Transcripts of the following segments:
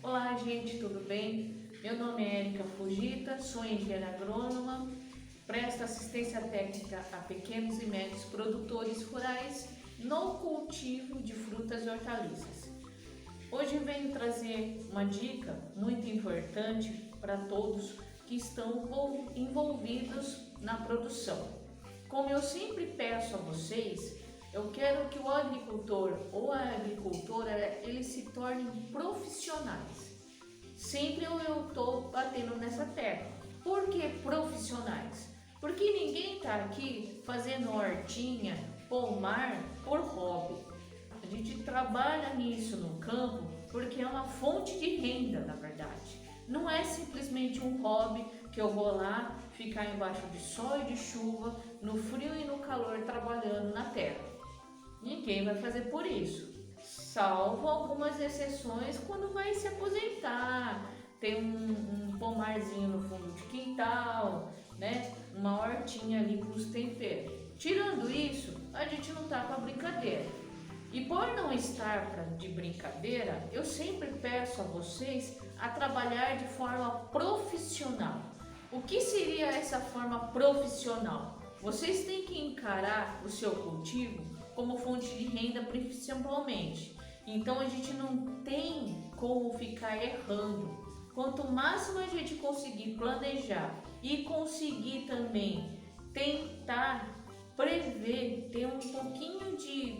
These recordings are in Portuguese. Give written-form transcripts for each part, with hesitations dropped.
Olá, gente, tudo bem? Meu nome é Érica Fujita, sou engenheira agrônoma, presto assistência técnica a pequenos e médios produtores rurais no cultivo de frutas e hortaliças. Hoje venho trazer uma dica muito importante para todos que estão envolvidos na produção. Como eu sempre peço a vocês, eu quero que o agricultor ou a agricultora eles se tornem profissionais. Sempre eu estou batendo nessa tecla. Por que profissionais? Porque ninguém está aqui fazendo hortinha, pomar por hobby. A gente trabalha nisso no campo porque é uma fonte de renda, na verdade. Não é simplesmente um hobby que eu vou lá ficar embaixo de sol e de chuva, no frio e no calor, trabalhando na terra. Ninguém vai fazer por isso, salvo algumas exceções quando vai se aposentar, tem um pomarzinho no fundo de quintal, né? Uma hortinha ali com os temperos. Tirando isso, a gente não tá para brincadeira. E por não estar de brincadeira, eu sempre peço a vocês a trabalhar de forma profissional. O que seria essa forma profissional? Vocês têm que encarar o seu cultivo como fonte de renda principalmente. Então a gente não tem como ficar errando. Quanto máximo a gente conseguir planejar e conseguir também tentar prever, ter um pouquinho de,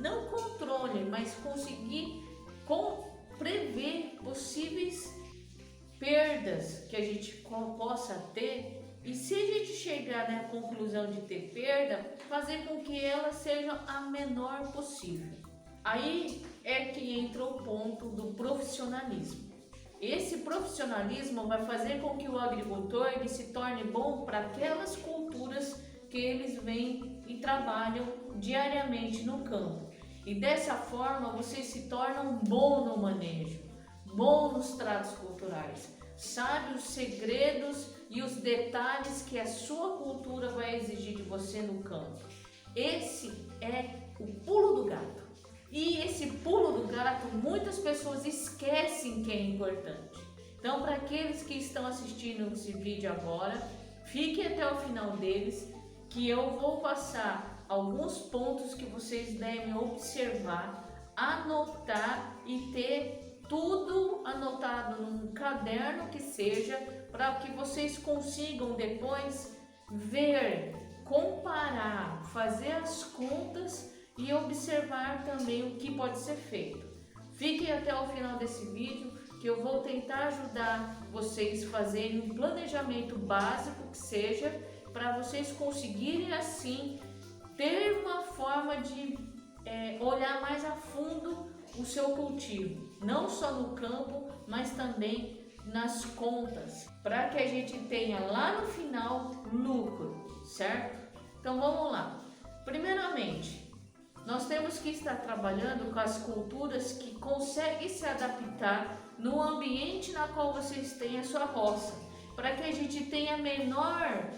não controle, mas conseguir prever possíveis perdas que a gente possa ter. E se a gente chegar na conclusão de ter perda, fazer com que ela seja a menor possível. Aí é que entra o ponto do profissionalismo. Esse profissionalismo vai fazer com que o agricultor ele se torne bom para aquelas culturas que eles vêm e trabalham diariamente no campo. E dessa forma você se torna um bom no manejo, bom nos tratos culturais, sabe os segredos e os detalhes que a sua cultura vai exigir de você no campo. Esse é o pulo do gato. E esse pulo do gato muitas pessoas esquecem que é importante. Então, para aqueles que estão assistindo esse vídeo agora, fiquem até o final deles, que eu vou passar alguns pontos que vocês devem observar, anotar e ter tudo anotado num caderno que seja, para que vocês consigam depois ver, comparar, fazer as contas e observar também o que pode ser feito. Fiquem até o final desse vídeo que eu vou tentar ajudar vocês a fazerem um planejamento básico que seja, para vocês conseguirem assim ter uma forma de olhar mais a fundo o seu cultivo, não só no campo, mas também nas contas, para que a gente tenha lá no final lucro, certo? Então vamos lá. Primeiramente, nós temos que estar trabalhando com as culturas que conseguem se adaptar no ambiente na qual vocês têm a sua roça, para que a gente tenha a menor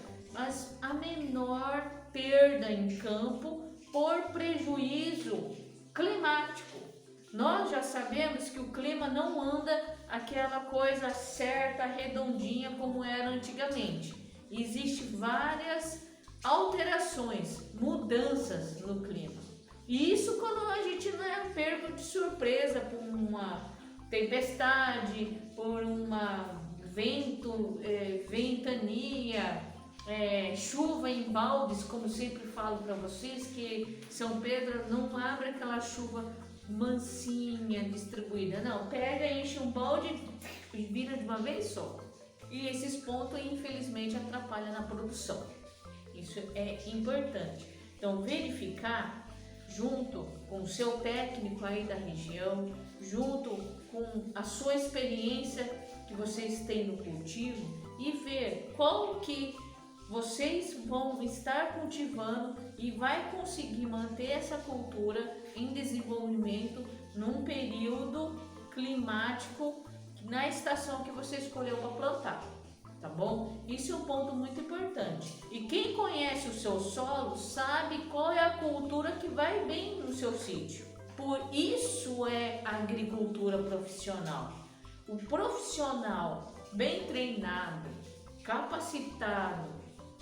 perda em campo por prejuízo climático. Nós já sabemos que o clima não anda aquela coisa certa, redondinha como era antigamente. Existem várias alterações, mudanças no clima. E isso quando a gente não é pego de surpresa por uma tempestade, por uma ventania, chuva em baldes, como sempre falo para vocês, que São Pedro não abre aquela chuva mansinha, distribuída, não, pega, enche um balde e vira de uma vez só. E esses pontos infelizmente atrapalham na produção. Isso é importante. Então verificar junto com o seu técnico aí da região, junto com a sua experiência que vocês têm no cultivo e ver qual que vocês vão estar cultivando e vai conseguir manter essa cultura em desenvolvimento num período climático na estação que você escolheu para plantar, tá bom? Isso é um ponto muito importante. E quem conhece o seu solo sabe qual é a cultura que vai bem no seu sítio. Por isso é agricultura profissional. o profissional bem treinado, capacitado,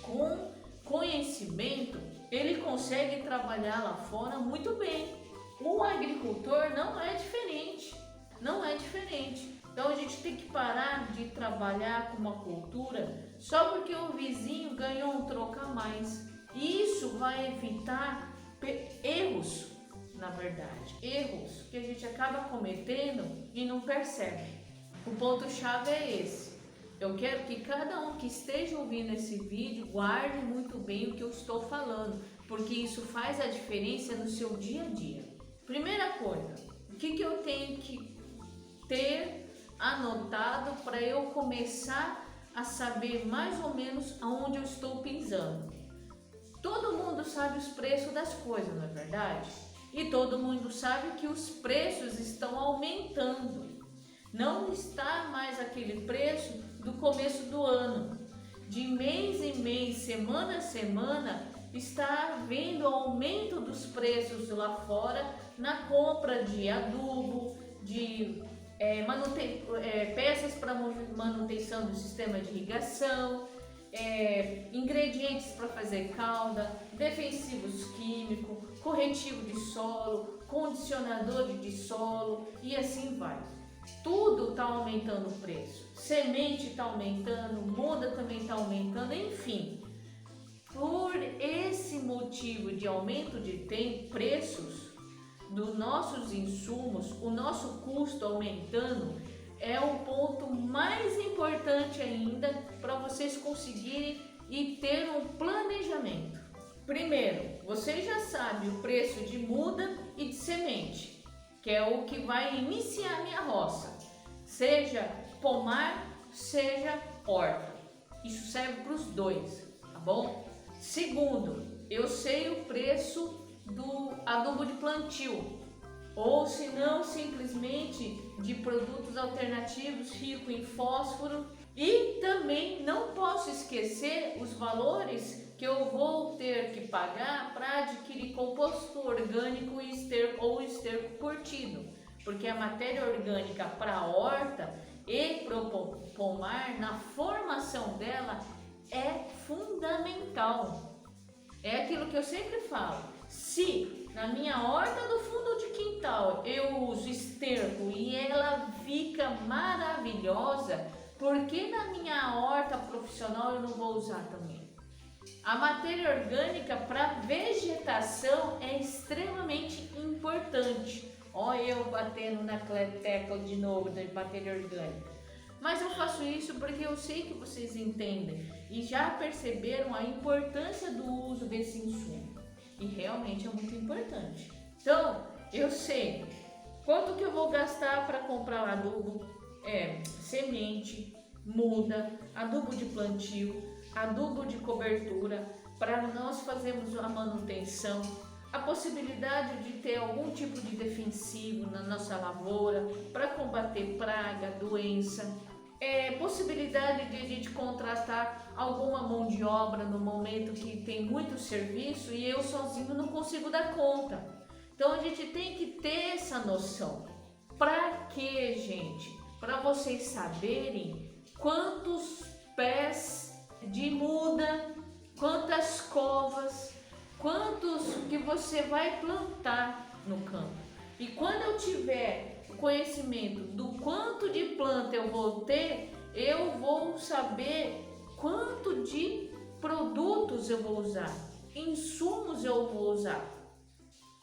com conhecimento, ele consegue trabalhar lá fora muito bem. O agricultor não é diferente, não é diferente. Então a gente tem que parar de trabalhar com uma cultura só porque o vizinho ganhou um troco a mais. E isso vai evitar erros, na verdade, erros que a gente acaba cometendo e não percebe. O ponto-chave é esse. Eu quero que cada um que esteja ouvindo esse vídeo guarde muito bem o que eu estou falando, porque isso faz a diferença no seu dia a dia. Primeira coisa, o que eu tenho que ter anotado para eu começar a saber mais ou menos aonde eu estou pisando? Todo mundo sabe os preços das coisas, não é verdade? E todo mundo sabe que os preços estão aumentando. Não está mais aquele preço do começo do ano. De mês em mês, semana a semana, está havendo aumento dos preços lá fora na compra de adubo, de peças para manutenção do sistema de irrigação, ingredientes para fazer calda, defensivos químicos, corretivo de solo, condicionador de solo e assim vai. Tudo está aumentando o preço, semente está aumentando, muda também está aumentando, enfim. Por esse motivo de aumento de preços dos nossos insumos, o nosso custo aumentando é o ponto mais importante ainda para vocês conseguirem e ter um planejamento. Primeiro, você já sabe o preço de muda e de semente, que é o que vai iniciar a minha roça, seja pomar, seja horta. Isso serve para os dois, tá bom? Segundo, eu sei o preço do adubo de plantio, ou se não, simplesmente de produtos alternativos ricos em fósforo. E também não posso esquecer os valores que eu vou ter que pagar para adquirir composto orgânico e esterco curtido, porque a matéria orgânica para a horta e para o pomar, na formação dela, é fundamental. É aquilo que eu sempre falo: se na minha horta do fundo de quintal eu uso esterco e ela fica maravilhosa, por que na minha horta profissional eu não vou usar também? A matéria orgânica para vegetação é extremamente importante. Olha eu batendo na tecla de novo da matéria orgânica. Mas eu faço isso porque eu sei que vocês entendem e já perceberam a importância do uso desse insumo. E realmente é muito importante. Então, eu sei quanto que eu vou gastar para comprar adubo, semente, muda, adubo de plantio, adubo de cobertura, para nós fazermos a manutenção, a possibilidade de ter algum tipo de defensivo na nossa lavoura para combater praga, doença, possibilidade de a gente contratar alguma mão de obra no momento que tem muito serviço e eu sozinho não consigo dar conta. Então a gente tem que ter essa noção. Para quê, gente? Para vocês saberem quantos pés de muda, quantas covas, quantos que você vai plantar no campo. E quando eu tiver o conhecimento do quanto de planta eu vou ter, eu vou saber quanto de produtos eu vou usar, insumos eu vou usar,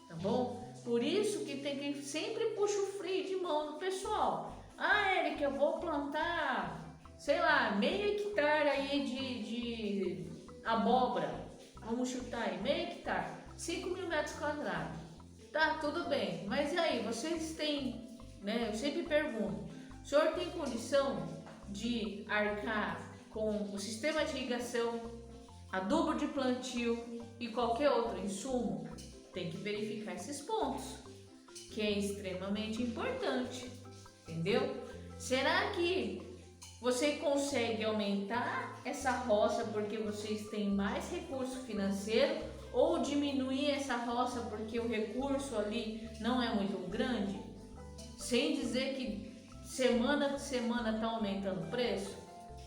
tá bom? Por isso que tem que sempre puxar o freio de mão no pessoal. Ah, Eric, eu vou plantar, sei lá, meio hectare aí de abóbora. Vamos chutar aí, meio hectare, 5.000 metros quadrados. Tá, tudo bem, mas e aí, vocês têm, né? Eu sempre pergunto, o senhor tem condição de arcar com o sistema de irrigação, adubo de plantio e qualquer outro insumo? Tem que verificar esses pontos, que é extremamente importante, entendeu? Será que você consegue aumentar essa roça porque vocês têm mais recurso financeiro ou diminuir essa roça porque o recurso ali não é muito grande? Sem dizer que semana a semana está aumentando o preço?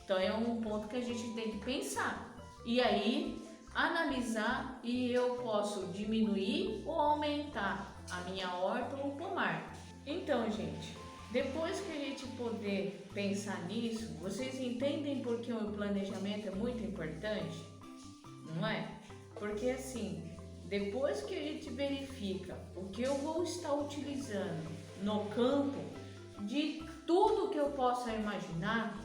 Então é um ponto que a gente tem que pensar. E aí analisar, e eu posso diminuir ou aumentar a minha horta ou o pomar. Então, gente, depois que a gente poder pensar nisso, vocês entendem por que o planejamento é muito importante? Não é? Porque assim, depois que a gente verifica o que eu vou estar utilizando no campo, de tudo que eu possa imaginar,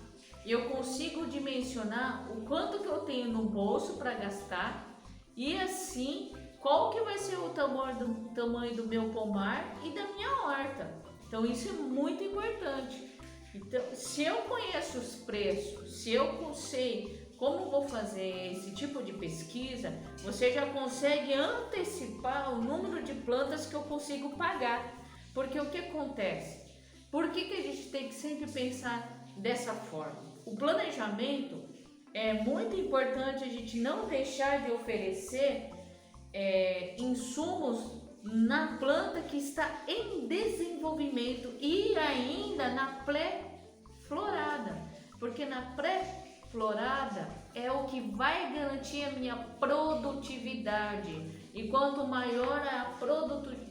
eu consigo dimensionar o quanto que eu tenho no bolso para gastar e assim qual que vai ser o tamanho do meu pomar e da minha horta. Então isso é muito importante. Então, se eu conheço os preços, se eu sei como vou fazer esse tipo de pesquisa, você já consegue antecipar o número de plantas que eu consigo pagar. Porque o que acontece? Por que a gente tem que sempre pensar dessa forma? O planejamento é muito importante, a gente não deixar de oferecer insumos na planta que está em desenvolvimento e ainda na pré-florada, porque na pré-florada é o que vai garantir a minha produtividade, e quanto maior a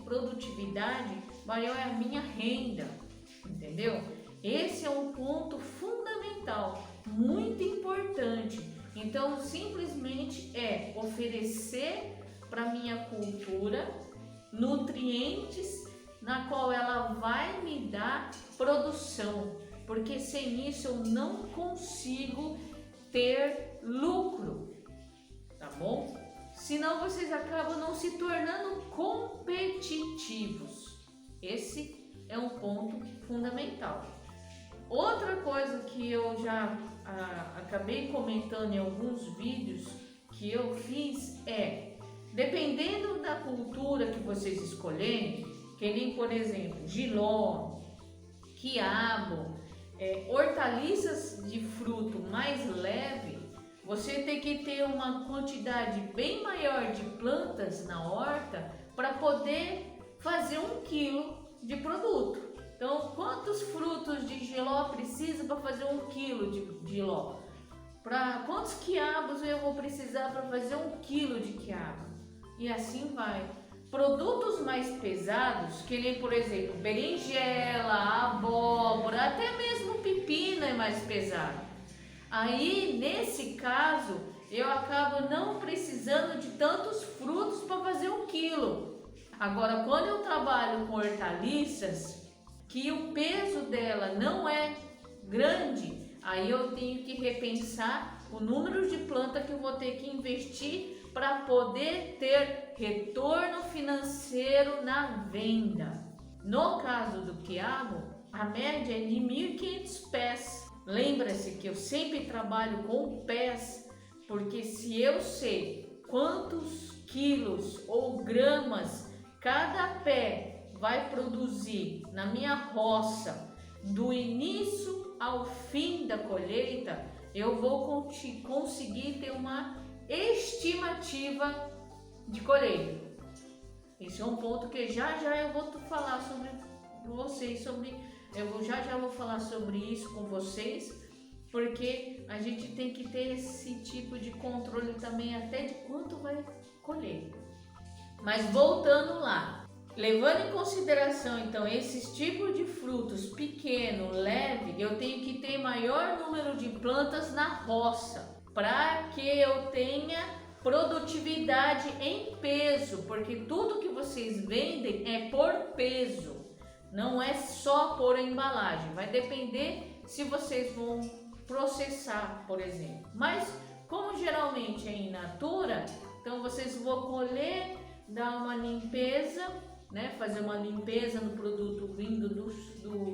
produtividade, maior é a minha renda, entendeu? Esse é um ponto fundamental, muito importante. Então, simplesmente é oferecer para minha cultura nutrientes na qual ela vai me dar produção, porque sem isso eu não consigo ter lucro, tá bom? Senão vocês acabam não se tornando competitivos. Esse é um ponto fundamental. Outra coisa que eu já acabei comentando em alguns vídeos que eu fiz é, dependendo da cultura que vocês escolherem, que nem, por exemplo, jiló, quiabo, hortaliças de fruto mais leve, você tem que ter uma quantidade bem maior de plantas na horta para poder fazer 1 quilo de produto. Então, quantos frutos de jiló precisa para fazer 1 quilo de jiló? Quantos quiabos eu vou precisar para fazer 1 quilo de quiabo? E assim vai. Produtos mais pesados, que nem, por exemplo, berinjela, abóbora, até mesmo pepino é mais pesado. Aí, nesse caso, eu acabo não precisando de tantos frutos para fazer 1 quilo. Agora, quando eu trabalho com hortaliças, que o peso dela não é grande, aí eu tenho que repensar o número de planta que eu vou ter que investir para poder ter retorno financeiro na venda. No caso do quiabo, a média é de 1.500 pés. Lembra-se que eu sempre trabalho com pés, porque se eu sei quantos quilos ou gramas cada pé vai produzir na minha roça do início ao fim da colheita, eu vou conseguir ter uma estimativa de colheita. Esse é um ponto que já eu vou falar sobre vocês, já vou falar sobre isso com vocês, porque a gente tem que ter esse tipo de controle também até de quanto vai colher. Mas voltando lá, levando em consideração então esses tipos de frutos pequeno, leve, eu tenho que ter maior número de plantas na roça para que eu tenha produtividade em peso, porque tudo que vocês vendem é por peso, não é só por embalagem. Vai depender se vocês vão processar, por exemplo. Mas como geralmente é in natura, então vocês vão colher, dar uma limpeza, fazer uma limpeza no produto vindo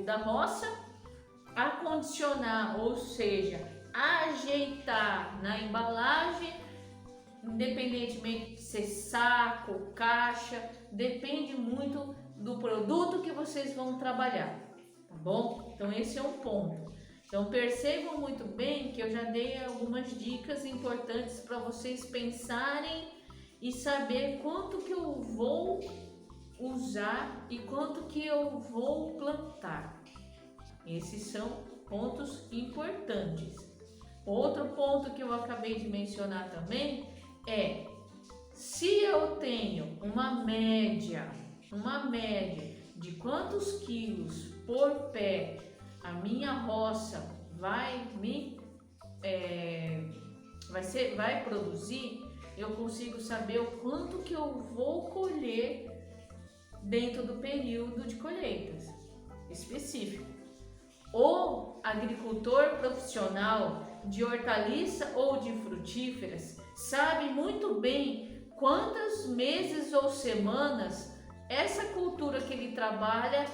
da roça, acondicionar, ou seja, ajeitar na embalagem, independentemente de ser saco, caixa, depende muito do produto que vocês vão trabalhar, tá bom? Então esse é um ponto. Então percebam muito bem que eu já dei algumas dicas importantes para vocês pensarem e saber quanto que eu vou usar e quanto que eu vou plantar. Esses são pontos importantes. Outro ponto que eu acabei de mencionar também é: se eu tenho uma média de quantos quilos por pé a minha roça vai produzir, eu consigo saber o quanto que eu vou colher dentro do período de colheitas específico. O agricultor profissional de hortaliça ou de frutíferas sabe muito bem quantos meses ou semanas essa cultura que ele trabalha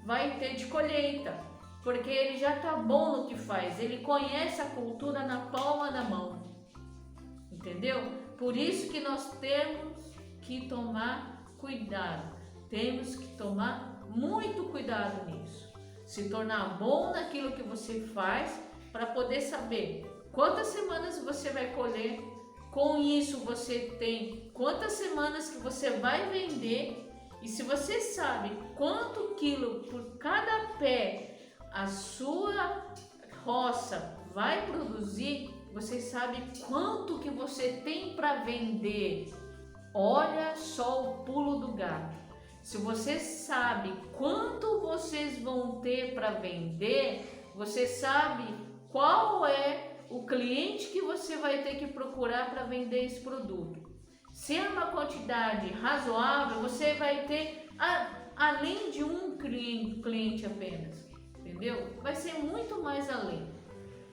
vai ter de colheita, porque ele já está bom no que faz, ele conhece a cultura na palma da mão, entendeu? Por isso que nós temos que tomar cuidado, temos que tomar muito cuidado nisso, se tornar bom naquilo que você faz, para poder saber quantas semanas você vai colher. Com isso você tem quantas semanas que você vai vender, e se você sabe quanto quilo por cada pé a sua roça vai produzir, você sabe quanto que você tem para vender. Olha só o pulo do gato. Se você sabe quanto vocês vão ter para vender, você sabe qual é o cliente que você vai ter que procurar para vender esse produto. Se é uma quantidade razoável, você vai ter além de um cliente apenas, entendeu? Vai ser muito mais além.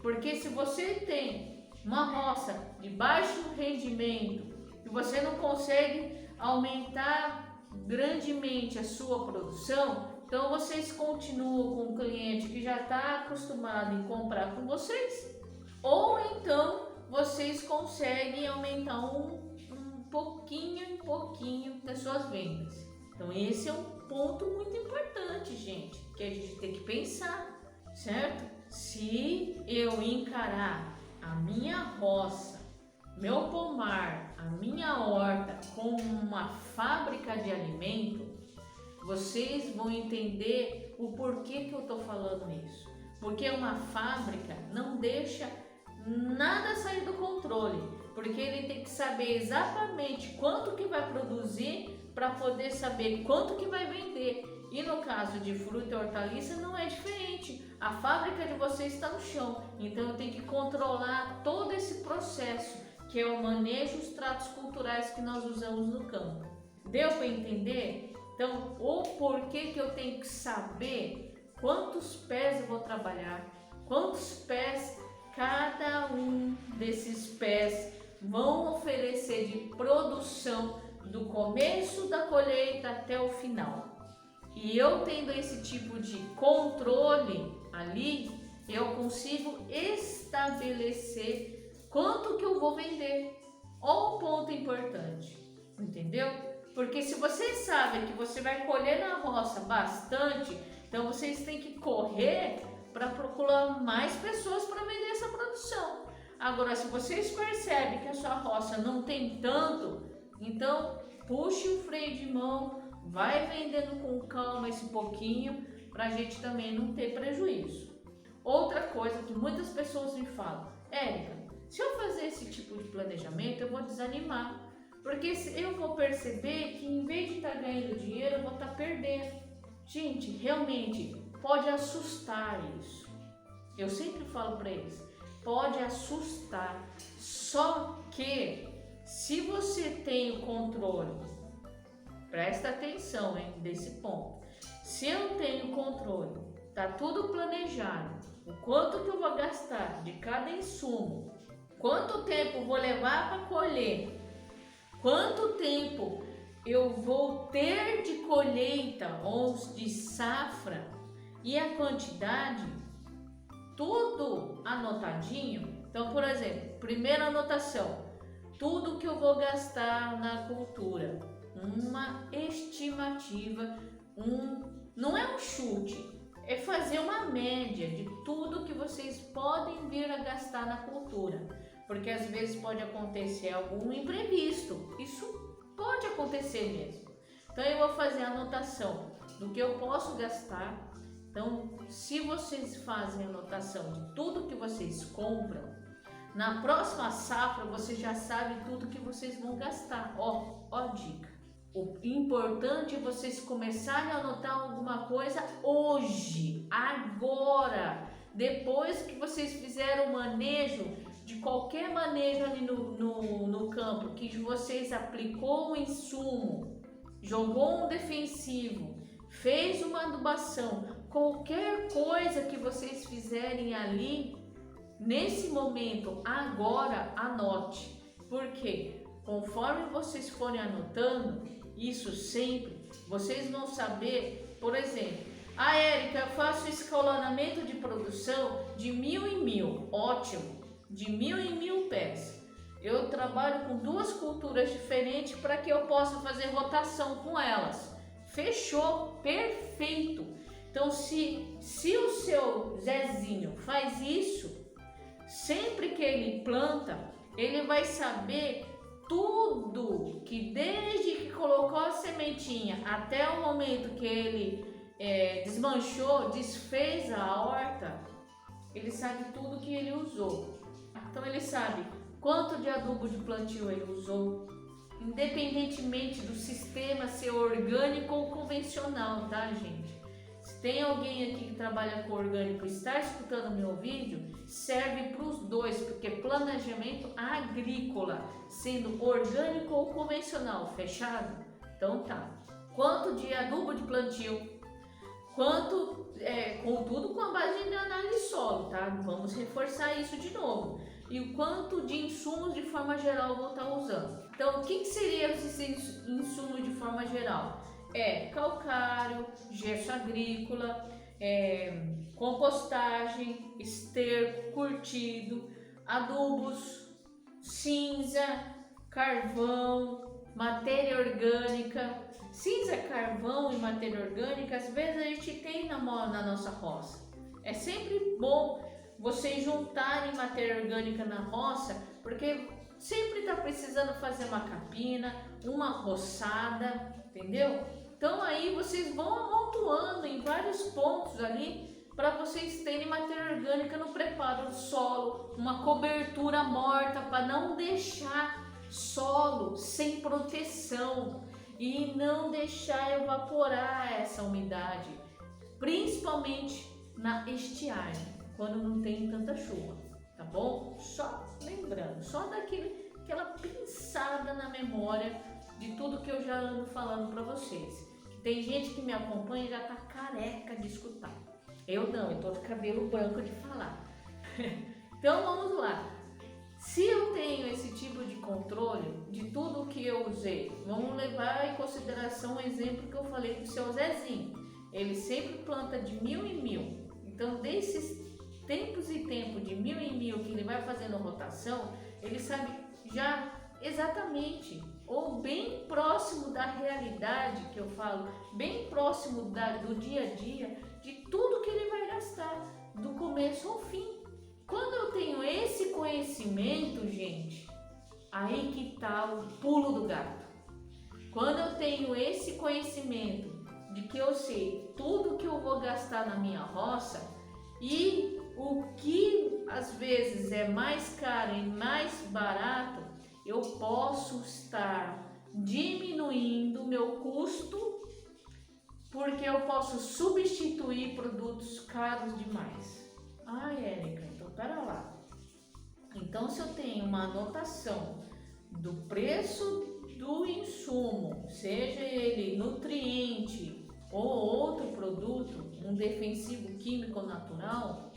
Porque se você tem uma roça de baixo rendimento e você não consegue aumentar grandemente a sua produção, então vocês continuam com um cliente que já está acostumado em comprar com vocês, ou então vocês conseguem aumentar um pouquinho em pouquinho das suas vendas. Então esse é um ponto muito importante, gente, que a gente tem que pensar, certo? Se eu encarar a minha roça, meu pomar, a minha horta como uma fábrica de alimento, vocês vão entender o porquê que eu estou falando isso. Porque uma fábrica não deixa nada sair do controle, porque ele tem que saber exatamente quanto que vai produzir para poder saber quanto que vai vender. E no caso de fruta e hortaliça não é diferente. A fábrica de vocês está no chão, então eu tenho que controlar todo esse processo, que é o manejo dos tratos culturais que nós usamos no campo. Deu para entender? Então, o porquê que eu tenho que saber quantos pés eu vou trabalhar, quantos pés cada um desses pés vão oferecer de produção do começo da colheita até o final. E eu tendo esse tipo de controle ali, eu consigo estabelecer quanto que eu vou vender. Ó, um ponto importante, entendeu? Porque se você sabe que você vai colher na roça bastante, então vocês têm que correr para procurar mais pessoas para vender essa produção. Agora, se vocês percebem que a sua roça não tem tanto, então puxe o freio de mão, vai vendendo com calma esse pouquinho, para a gente também não ter prejuízo. Outra coisa que muitas pessoas me falam: Érica, se eu fazer esse tipo de planejamento, eu vou desanimar, porque eu vou perceber que em vez de estar ganhando dinheiro, eu vou estar perdendo. Gente, realmente pode assustar isso. Eu sempre falo para eles, pode assustar, só que se você tem o controle, presta atenção, hein, desse ponto. Se eu tenho controle, tá tudo planejado, o quanto que eu vou gastar de cada insumo, quanto tempo vou levar para colher, quanto tempo eu vou ter de colheita ou de safra e a quantidade, tudo anotadinho. Então, por exemplo, primeira anotação, tudo que eu vou gastar na cultura, uma estimativa, não é um chute, é fazer uma média de tudo que vocês podem vir a gastar na cultura, porque às vezes pode acontecer algum imprevisto, isso pode acontecer mesmo. Então eu vou fazer a anotação do que eu posso gastar Então, se vocês fazem anotação de tudo que vocês compram, na próxima safra você já sabe tudo que vocês vão gastar. Ó dica. O importante é vocês começarem a anotar alguma coisa hoje, agora, depois que vocês fizeram o manejo, de qualquer manejo ali no campo, que vocês aplicou um insumo, jogou um defensivo, fez uma adubação, qualquer coisa que vocês fizerem ali, nesse momento, agora, anote. Por quê? Conforme vocês forem anotando, isso sempre, vocês vão saber, por exemplo, Érica, eu faço escalonamento de produção de 1000 em 1000, ótimo, de 1000 em 1000 pés. Eu trabalho com 2 culturas diferentes para que eu possa fazer rotação com elas. Fechou, perfeito. Então, se o seu Zezinho faz isso, sempre que ele planta, ele vai saber tudo que desde que colocou a sementinha até o momento que ele desmanchou, desfez a horta, ele sabe tudo que ele usou. Então ele sabe quanto de adubo de plantio ele usou, independentemente do sistema ser orgânico ou convencional, tá, gente? Se tem alguém aqui que trabalha com orgânico e está escutando meu vídeo, serve para os dois, porque planejamento agrícola, sendo orgânico ou convencional, fechado? Então tá. Quanto de adubo de plantio, quanto, contudo com a base de análise de solo, tá? Vamos reforçar isso de novo. E o quanto de insumos de forma geral vou estar usando. Então, o que seria esses insumos de forma geral? Calcário, gesso agrícola, compostagem, esterco, curtido, adubos, cinza, carvão, matéria orgânica. Cinza, carvão e matéria orgânica, às vezes a gente tem na nossa roça. É sempre bom vocês juntarem matéria orgânica na roça, porque sempre está precisando fazer uma capina, uma roçada, entendeu? Então aí vocês vão amontoando em vários pontos ali para vocês terem matéria orgânica no preparo do solo, uma cobertura morta para não deixar solo sem proteção e não deixar evaporar essa umidade, principalmente na estiagem, quando não tem tanta chuva, tá bom? Só lembrando, só aquela pinçada na memória de tudo que eu já ando falando para vocês. Tem gente que me acompanha e já tá careca de escutar. Eu não, eu tô de cabelo branco de falar. Então vamos lá. Se eu tenho esse tipo de controle de tudo que eu usei, vamos levar em consideração o exemplo que eu falei do seu Zezinho. Ele sempre planta de 1000 em 1000. Então, desses tempos e tempos de 1000 em 1000 que ele vai fazendo rotação, ele sabe já exatamente, ou bem próximo da realidade que eu falo, bem próximo do dia a dia, de tudo que ele vai gastar, do começo ao fim. Quando eu tenho esse conhecimento, gente, aí que tá o pulo do gato. Quando eu tenho esse conhecimento de que eu sei tudo que eu vou gastar na minha roça e o que às vezes é mais caro e mais barato, eu posso estar diminuindo o meu custo, porque eu posso substituir produtos caros demais. Érica, então pera lá. Então, se eu tenho uma anotação do preço do insumo, seja ele nutriente ou outro produto, um defensivo químico natural,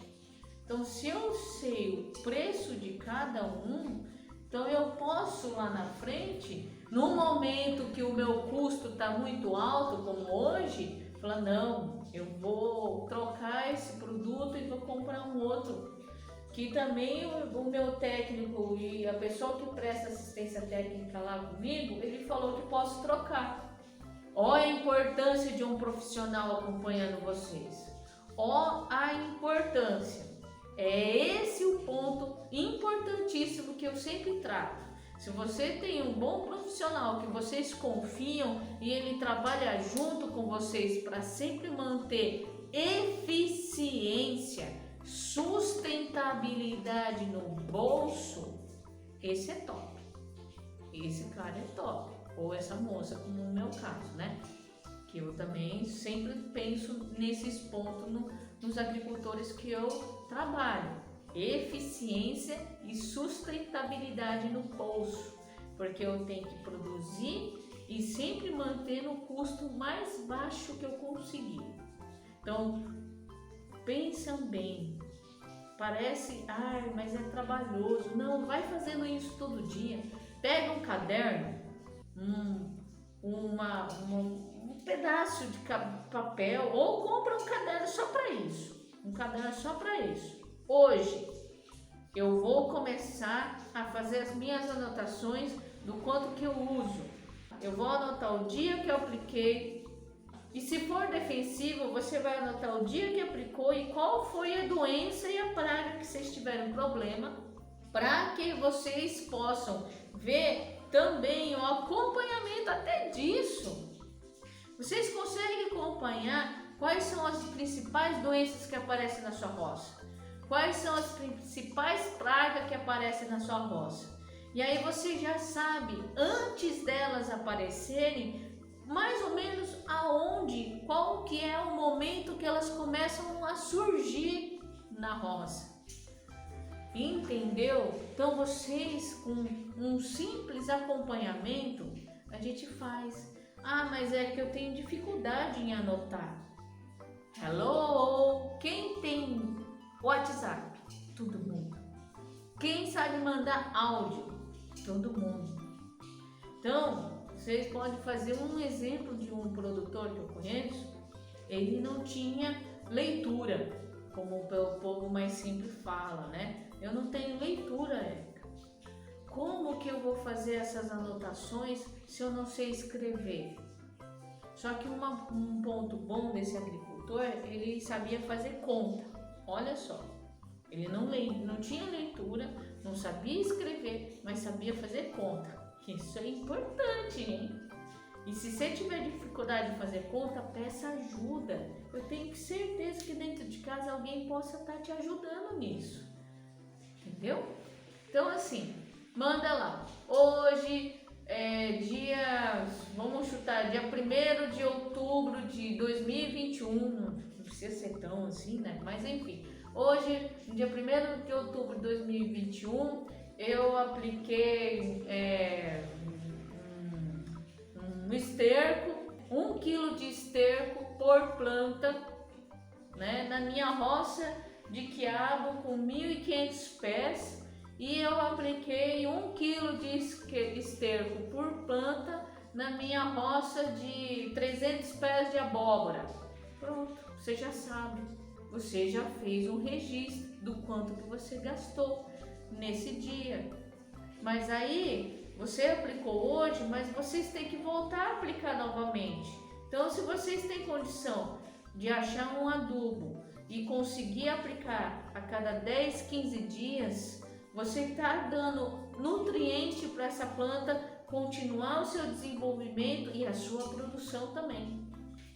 então se eu sei o preço de cada um, então eu posso lá na frente, no momento que o meu custo está muito alto, como hoje, falar, não, eu vou trocar esse produto e vou comprar um outro. Que também o meu técnico e a pessoa que presta assistência técnica lá comigo, ele falou que posso trocar. Olha a importância de um profissional acompanhando vocês. Olha a importância. É esse o ponto importantíssimo que eu sempre trato. Se você tem um bom profissional que vocês confiam e ele trabalha junto com vocês para sempre manter eficiência, sustentabilidade no bolso, esse é top. Esse cara é top. Ou essa moça, como no meu caso, né? Que eu também sempre penso nesses pontos nos agricultores que eu trabalho. Eficiência e sustentabilidade no bolso. Porque eu tenho que produzir e sempre manter no custo mais baixo que eu conseguir. Então, pensam bem. Parece, mas é trabalhoso. Não, vai fazendo isso todo dia. Pega um caderno, um pedaço de papel, ou compra um caderno só para isso. Um caderno só para isso. Hoje, eu vou começar a fazer as minhas anotações do quanto que eu uso. Eu vou anotar o dia que eu apliquei. E se for defensivo, você vai anotar o dia que aplicou e qual foi a doença e a praga que vocês tiveram problema, para que vocês possam ver também o acompanhamento até disso. Vocês conseguem acompanhar quais são as principais doenças que aparecem na sua roça? Quais são as principais pragas que aparecem na sua roça? E aí você já sabe, antes delas aparecerem, mais ou menos aonde, qual que é o momento que elas começam a surgir na roça. Entendeu? Então vocês, com um simples acompanhamento, a gente faz. Mas é que eu tenho dificuldade em anotar. Hello? Quem tem WhatsApp? Todo mundo. Quem sabe mandar áudio? Todo mundo. Então, vocês podem fazer um exemplo de um produtor que eu conheço. Ele não tinha leitura, como o povo mais simples fala, né? Eu não tenho leitura, Érica. Como que eu vou fazer essas anotações se eu não sei escrever? Só que um ponto bom desse agricultor, ele sabia fazer conta. Olha só, ele não tinha leitura, não sabia escrever, mas sabia fazer conta. Isso é importante, hein? E se você tiver dificuldade de fazer conta, peça ajuda. Eu tenho certeza que dentro de casa alguém possa estar te ajudando nisso. Entendeu? Então assim, manda lá. Hoje é vamos chutar, dia 1º de outubro de 2021. Não precisa ser tão assim, né? Mas enfim, hoje, no dia 1º de outubro de 2021, eu apliquei um esterco, 1 kg de esterco por planta, né, na minha roça de quiabo com 1.500 pés, e eu apliquei 1 kg de esterco por planta na minha roça de 300 pés de abóbora. Pronto, você já sabe, você já fez um registro do quanto que você gastou nesse dia. Mas aí você aplicou hoje, mas vocês têm que voltar a aplicar novamente. Então, se vocês têm condição de achar um adubo e conseguir aplicar a cada 10, 15 dias, você está dando nutriente para essa planta continuar o seu desenvolvimento e a sua produção também.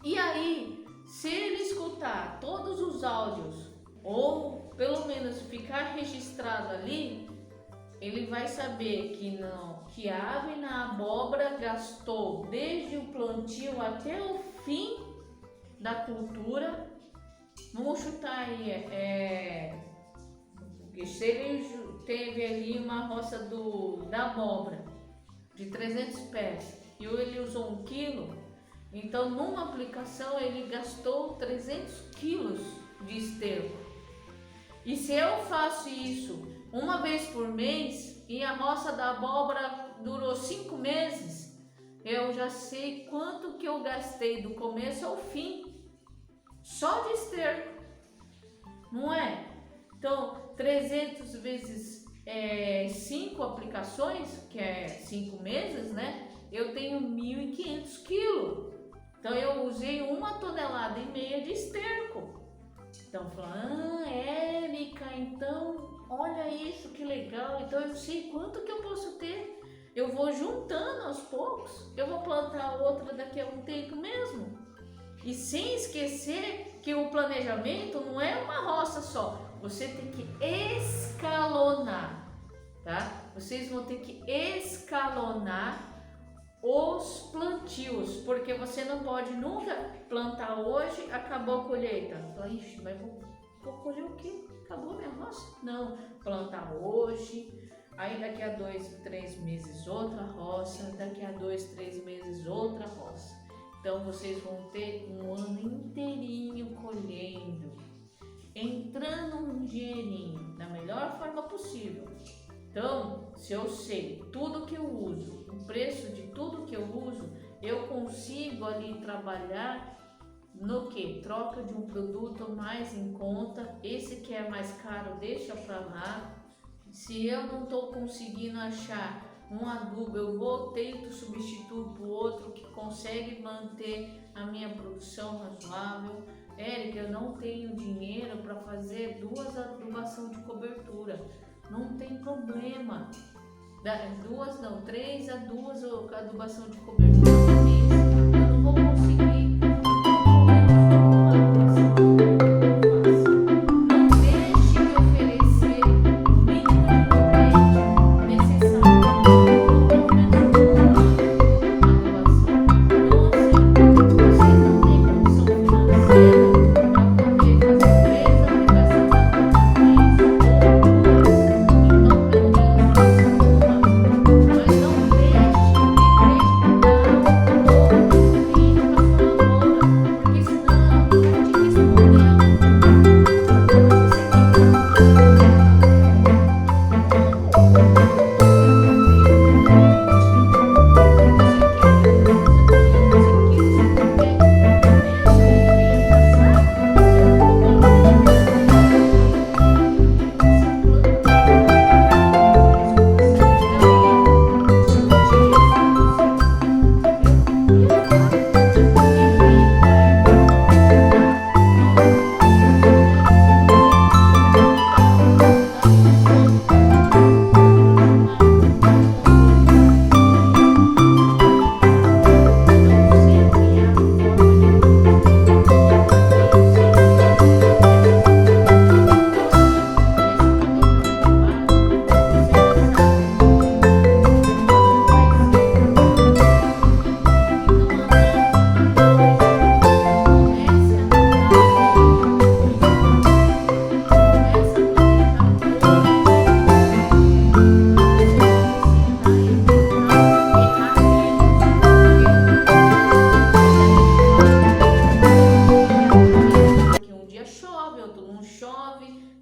E aí, se ele escutar todos os áudios, ou pelo menos ficar registrado ali, ele vai saber que no quiabo e na abóbora gastou desde o plantio até o fim da cultura. Vamos chutar aí, se ele teve ali uma roça da abóbora de 300 pés e ele usou 1 quilo, então numa aplicação ele gastou 300 quilos de esterco. E se eu faço isso uma vez por mês e a roça da abóbora durou 5 meses, eu já sei quanto que eu gastei do começo ao fim, só de esterco, não é? Então, 300 vezes 5 aplicações, que é 5 meses, né? Eu tenho 1.500 quilos. Então, eu usei 1,5 toneladas de esterco. Então, falando, Érica, então, olha isso, que legal. Então, eu sei quanto que eu posso ter. Eu vou juntando aos poucos. Eu vou plantar outra daqui a um tempo mesmo. E sem esquecer que o planejamento não é uma roça só, você tem que escalonar, tá? Vocês vão ter que escalonar os plantios, porque você não pode nunca plantar hoje, acabou a colheita. Ixi, mas vou colher o quê? Acabou minha roça? Não, plantar hoje, aí daqui a 2, 3 meses outra roça, daqui a 2, 3 meses outra roça. Então vocês vão ter um ano inteirinho colhendo, entrando um dinheirinho da melhor forma possível. Então, se eu sei tudo que eu uso, o preço de tudo que eu uso, eu consigo ali trabalhar no que? Troca de um produto mais em conta, esse que é mais caro deixa para lá. Se eu não estou conseguindo achar um adubo, eu tento substituir por outro que consegue manter a minha produção razoável. Érica, eu não tenho dinheiro para fazer 2 adubação de cobertura. Não tem problema. 2 não, 3 a 2 adubação de cobertura por mês. Eu não vou conseguir. Não deixe de oferecer o mínimo de necessário. Pelo menos uma adubação. Então, assim, vocês não têm condição financeira para poder fazer 3 aplicações por mês ou 2. Então, pelo menos faça uma. Mas não deixe de dar o cliente para sua lavoura, porque senão ela não vai te responder.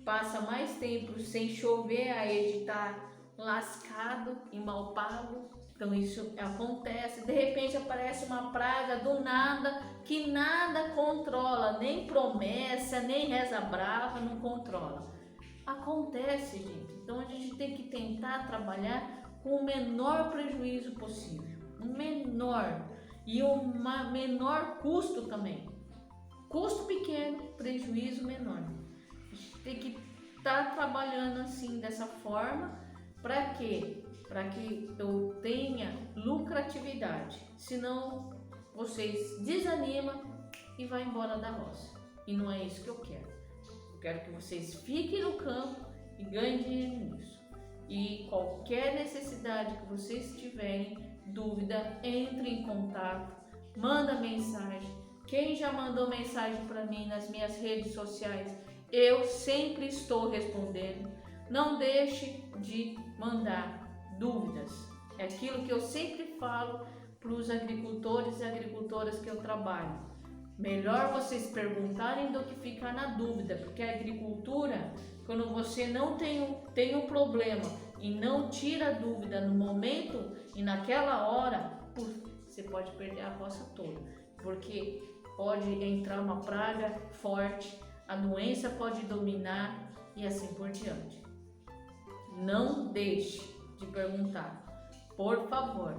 Passa mais tempo sem chover, a Ed tá lascado e mal pago. Então isso acontece, de repente aparece uma praga do nada, que nada controla, nem promessa, nem reza brava, não controla. Acontece, gente. Então a gente tem que tentar trabalhar com o menor prejuízo possível, o menor e o menor custo também. Custo pequeno, prejuízo menor. A gente tem que estar trabalhando assim, dessa forma, para quê? Para que eu tenha lucratividade. Senão vocês desanimam e vão embora da roça. E não é isso que eu quero. Eu quero que vocês fiquem no campo e ganhem dinheiro nisso. E qualquer necessidade que vocês tiverem, dúvida, entre em contato, manda mensagem. Quem já mandou mensagem para mim nas minhas redes sociais, eu sempre estou respondendo. Não deixe de mandar dúvidas. É aquilo que eu sempre falo para os agricultores e agricultoras que eu trabalho. Melhor vocês perguntarem do que ficar na dúvida, porque a agricultura, quando você não tem um problema e não tira a dúvida no momento e naquela hora, você pode perder a roça toda, porque pode entrar uma praga forte, a doença pode dominar e assim por diante. Não deixe de perguntar. Por favor,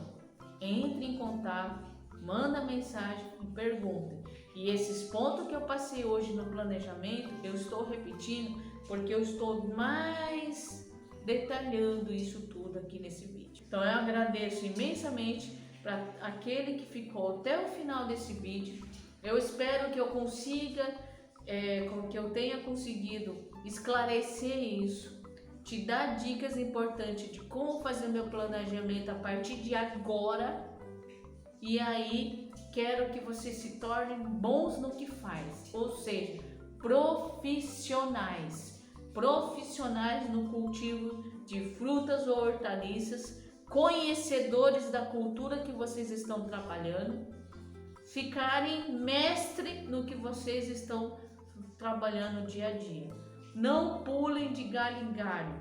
entre em contato, manda mensagem e pergunta. E esses pontos que eu passei hoje no planejamento, eu estou repetindo porque eu estou mais detalhando isso tudo aqui nesse vídeo. Então eu agradeço imensamente para aquele que ficou até o final desse vídeo. Eu espero que eu consiga, que eu tenha conseguido esclarecer isso, te dar dicas importantes de como fazer meu planejamento a partir de agora. E aí, quero que você se torne bons no que faz, ou seja, profissionais no cultivo de frutas ou hortaliças, conhecedores da cultura que vocês estão trabalhando, ficarem mestre no que vocês estão trabalhando dia a dia. Não pulem de galho em galho,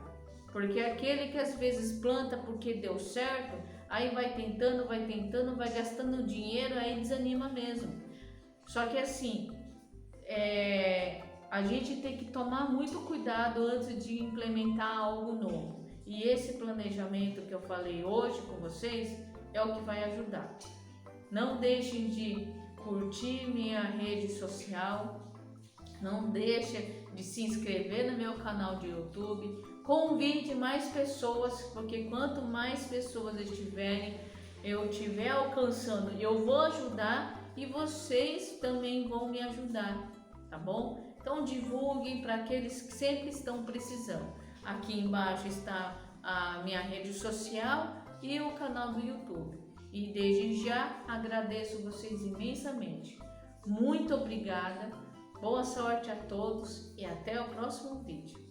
porque aquele que às vezes planta porque deu certo, aí vai tentando, vai gastando dinheiro, aí desanima mesmo. Só que assim, a gente tem que tomar muito cuidado antes de implementar algo novo. E esse planejamento que eu falei hoje com vocês é o que vai ajudar. Não deixem de curtir minha rede social, não deixem de se inscrever no meu canal de YouTube, convide mais pessoas, porque quanto mais pessoas eu estiver alcançando, eu vou ajudar e vocês também vão me ajudar, tá bom? Então divulguem para aqueles que sempre estão precisando. Aqui embaixo está a minha rede social e o canal do YouTube. E desde já agradeço vocês imensamente. Muito obrigada, boa sorte a todos e até o próximo vídeo.